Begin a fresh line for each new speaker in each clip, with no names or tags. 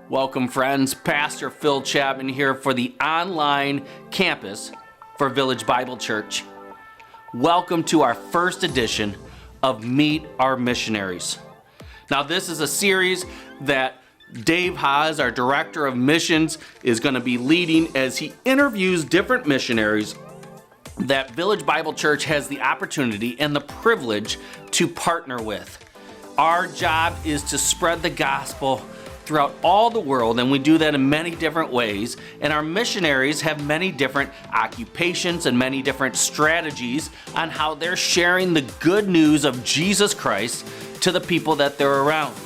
Welcome, friends. Pastor Phil Chapman here for the online campus for Village Bible Church. Welcome to our first edition of Meet Our Missionaries. Now, this is a series that Dave Haas, our Director of Missions, is going to be leading as he interviews different missionaries that Village Bible Church has the opportunity and the privilege to partner with. Our job is to spread the gospel throughout all the world, and we do that in many different ways. And our missionaries have many different occupations and many different strategies on how they're sharing the good news of Jesus Christ to the people that they're around.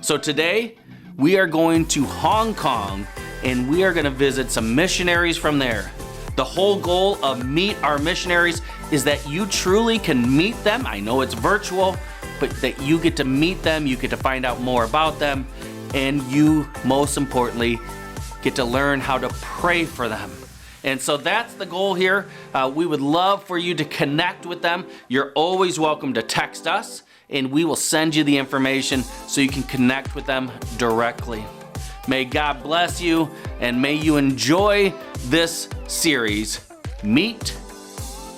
So today, we are going to Hong Kong, and we are going to visit some missionaries from there. The whole goal of Meet Our Missionaries is that you truly can meet them. I know it's virtual, but that you get to meet them, you get to find out more about them, and you, most importantly, get to learn how to pray for them. And so that's the goal here. We would love for you to connect with them. You're always welcome to text us, and we will send you the information so you can connect with them directly. May God bless you, and may you enjoy this series, Meet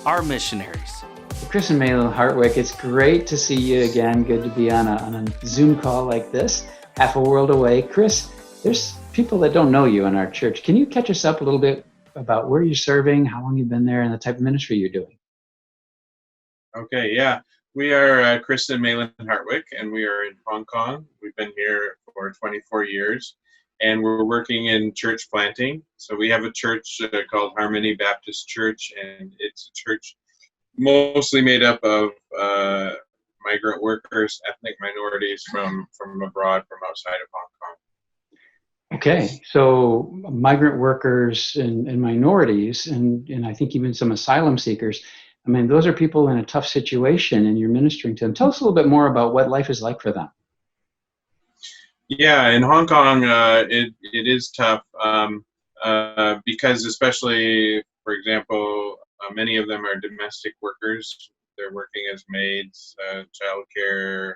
Our Missionaries.
Chris and Malin Hartwick, it's great to see you again. Good to be on a Zoom call like this, half a world away. Chris, there's people that don't know you in our church. Can you catch us up a little bit about where you're serving, how long you've been there, and the type of ministry you're doing?
Okay, yeah. We are Chris and Malin Hartwick, and we are in Hong Kong. We've been here for 24 years, and we're working in church planting. So we have a church called Harmony Baptist Church, and it's a church mostly made up of migrant workers, ethnic minorities from abroad, from outside of Hong Kong.
Okay, so migrant workers and minorities, and I think even some asylum seekers. I mean, those are people in a tough situation, and you're ministering to them. Tell us a little bit more about what life is like for them.
Yeah, in Hong Kong, it is tough because, especially, for example, many of them are domestic workers. They're working as maids, childcare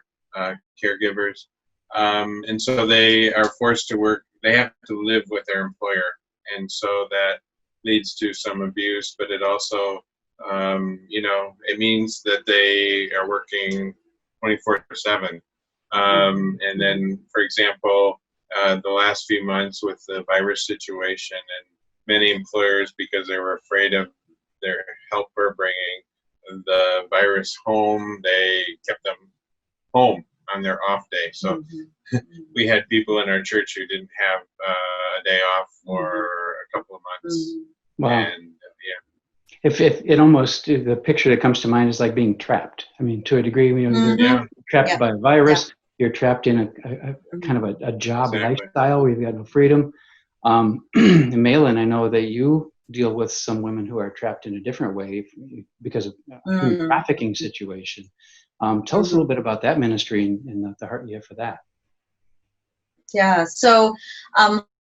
caregivers, and so they are forced to work. They have to live with their employer, and so that leads to some abuse. But it also, it means that they are working 24/7. And then, for example, the last few months with the virus situation, and many employers, because they were afraid of their helper bringing the virus home, they kept them home on their off day. So we had people in our church who didn't have a day off for a couple of months.
Wow.
And
If it almost, the picture that comes to mind is like being trapped. I mean, to a degree, you're trapped by a virus. You're trapped in a kind of a job lifestyle where you've got no freedom. Malin, I know that you deal with some women who are trapped in a different way because of a trafficking situation. Tell us a little bit about that ministry and the heart you have for that.
Yeah, so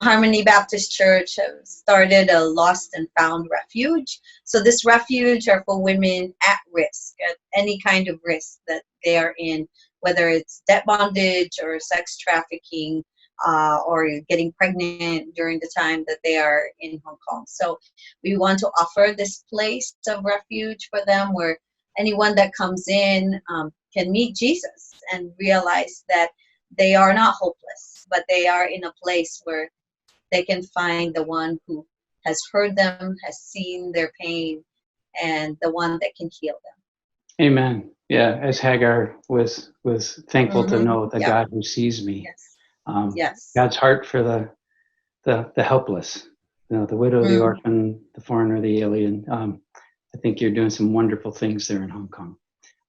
Harmony Baptist Church started a lost and found refuge. So this refuge are for women at risk, at any kind of risk that they are in, whether it's debt bondage or sex trafficking or getting pregnant during the time that they are in Hong Kong. So we want to offer this place of refuge for them where anyone that comes in can meet Jesus and realize that they are not hopeless, but they are in a place where they can find the one who has heard them, has seen their pain, and the one that can heal them.
Amen. Yeah, as Hagar was thankful to know the God who sees me.
Yes.
God's heart for the helpless, the widow, the orphan, the foreigner, the alien. I think you're doing some wonderful things there in Hong Kong,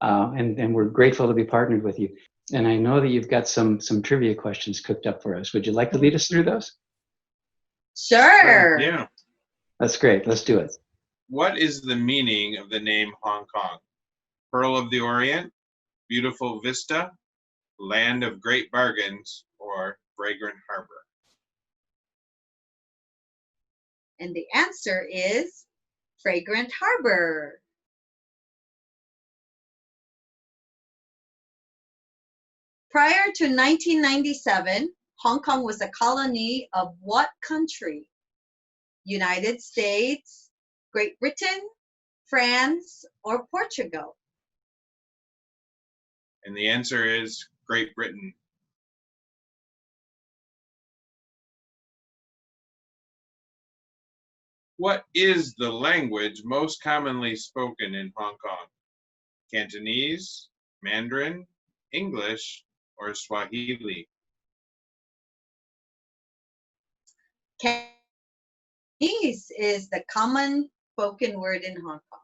and we're grateful to be partnered with you. And I know that you've got some trivia questions cooked up for us. Would you like to lead us through those?
Sure.
yeah.
That's great. Let's do it.
What is the meaning of the name Hong Kong? Pearl of the Orient, beautiful vista, land of great bargains, or fragrant harbor?
And the answer is fragrant harbor. Prior to 1997, Hong Kong was a colony of what country? United States, Great Britain, France, or Portugal?
And the answer is Great Britain. What is the language most commonly spoken in Hong Kong? Cantonese, Mandarin, English, or Swahili?
Cantonese is the common spoken word in Hong Kong.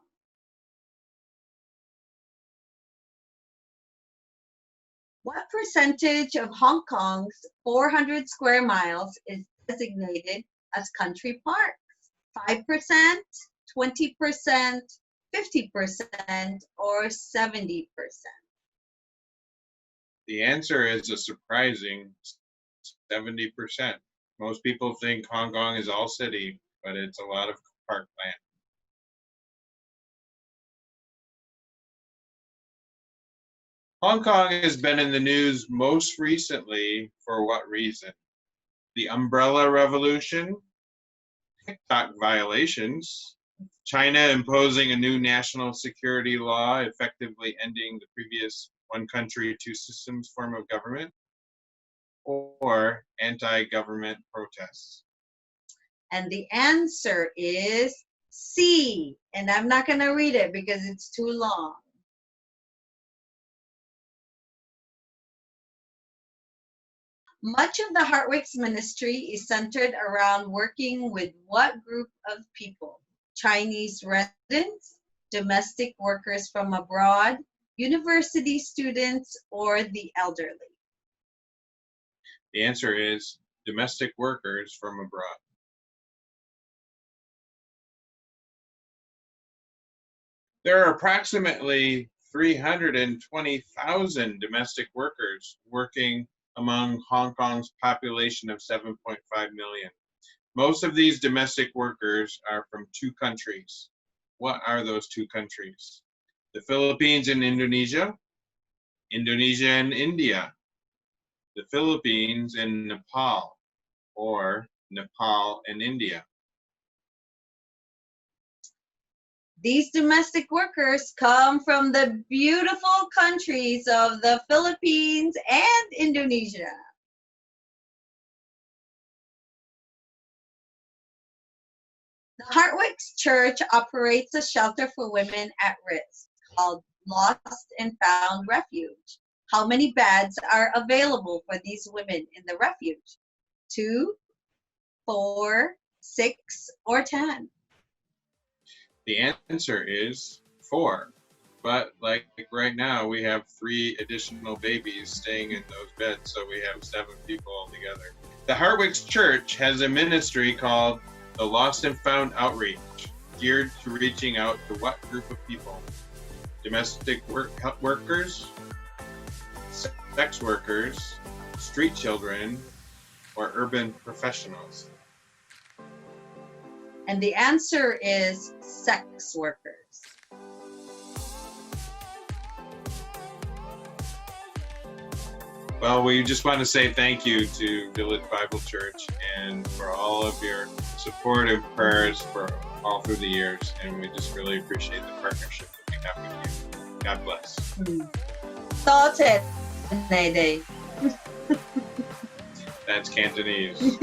What percentage of Hong Kong's 400 square miles is designated as country parks? 5%, 20%, 50%, or 70%?
The answer is a surprising 70%. Most people think Hong Kong is all city, but it's a lot of parkland. Hong Kong has been in the news most recently for what reason? The Umbrella Revolution, TikTok violations, China imposing a new national security law effectively ending the previous one country, two systems form of government, or anti-government protests.
And the answer is C. And I'm not going to read it because it's too long. Much of the Hartwick's ministry is centered around working with what group of people? Chinese residents, domestic workers from abroad, university students, or the elderly?
The answer is domestic workers from abroad. There are approximately 320,000 domestic workers working among Hong Kong's population of 7.5 million. Most of these domestic workers are from two countries. What are those two countries? The Philippines and Indonesia, Indonesia and India, the Philippines and Nepal, or Nepal and India.
These domestic workers come from the beautiful countries of the Philippines and Indonesia. The Hartwick's Church operates a shelter for women at risk called Lost and Found Refuge. How many beds are available for these women in the refuge? 2, 4, 6, or 10?
The answer is 4. But like right now, we have 3 additional babies staying in those beds, so we have 7 people altogether. The Hartwick's Church has a ministry called the Lost and Found Outreach, geared to reaching out to what group of people? Domestic workers, sex workers, street children, or urban professionals?
And the answer is sex workers.
Well, we just want to say thank you to Village Bible Church and for all of your support and prayers for all through the years. And we just really appreciate the partnership that we have with you. God bless.
Salted, Nede.
That's Cantonese.